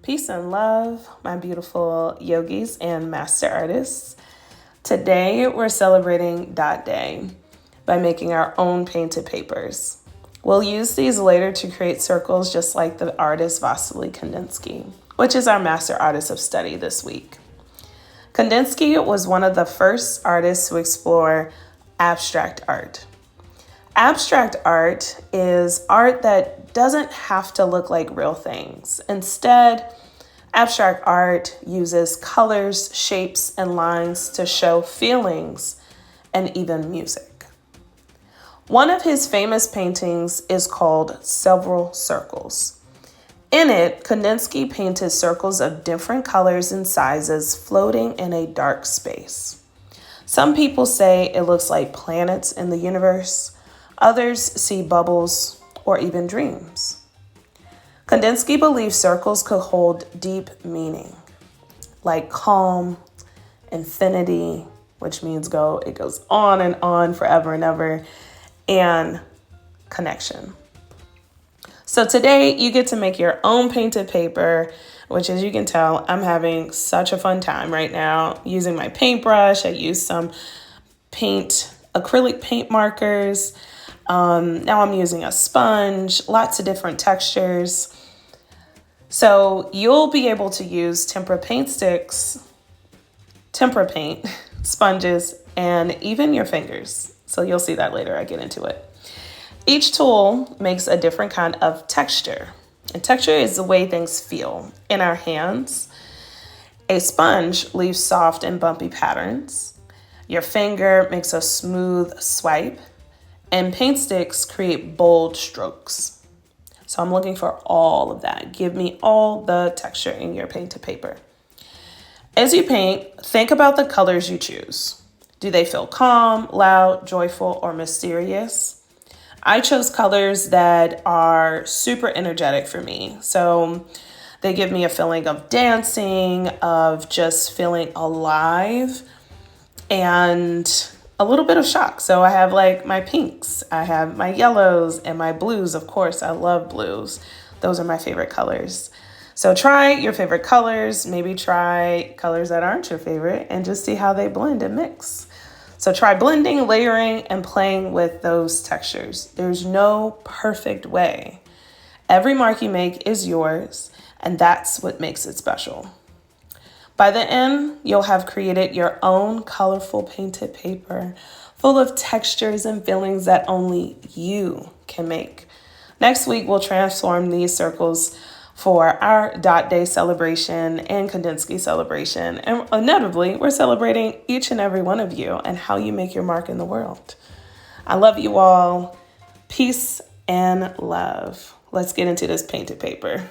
Peace and love, my beautiful yogis and master artists. Today, we're celebrating Dot Day by making our own painted papers. We'll use these later to create circles just like the artist Dot Kandinsky, which is our master artist of study this week. Kandinsky was one of the first artists to explore abstract art. Abstract art is art that doesn't have to look like real things. Instead, abstract art uses colors, shapes, and lines to show feelings and even music. One of his famous paintings is called Several Circles. In it, Kandinsky painted circles of different colors and sizes floating in a dark space. Some people say it looks like planets in the universe. Others see bubbles or even dreams. Kandinsky believed circles could hold deep meaning, like calm, infinity, which means it goes on and on forever and ever, and connection. So today you get to make your own painted paper, which as you can tell, I'm having such a fun time right now using my paintbrush. I used some acrylic paint markers. Now I'm using a sponge, lots of different textures. So you'll be able to use tempera paint sticks, tempera paint, sponges, and even your fingers. So you'll see that later, I get into it. Each tool makes a different kind of texture. And texture is the way things feel in our hands. A sponge leaves soft and bumpy patterns. Your finger makes a smooth swipe. And paint sticks create bold strokes. So I'm looking for all of that. Give me all the texture in your painted paper. As you paint, think about the colors you choose. Do they feel calm, loud, joyful, or mysterious? I chose colors that are super energetic for me. So they give me a feeling of dancing, of just feeling alive, and a little bit of shock. So I have like my pinks, I have my yellows and my blues. Of course, I love blues. Those are my favorite colors. So try your favorite colors, maybe try colors that aren't your favorite and just see how they blend and mix. So try blending, layering, and playing with those textures. There's no perfect way. Every mark you make is yours, and that's what makes it special. By the end, you'll have created your own colorful painted paper full of textures and feelings that only you can make. Next week, we'll transform these circles for our Dot Day celebration and Kandinsky celebration. And inevitably, we're celebrating each and every one of you and how you make your mark in the world. I love you all. Peace and love. Let's get into this painted paper.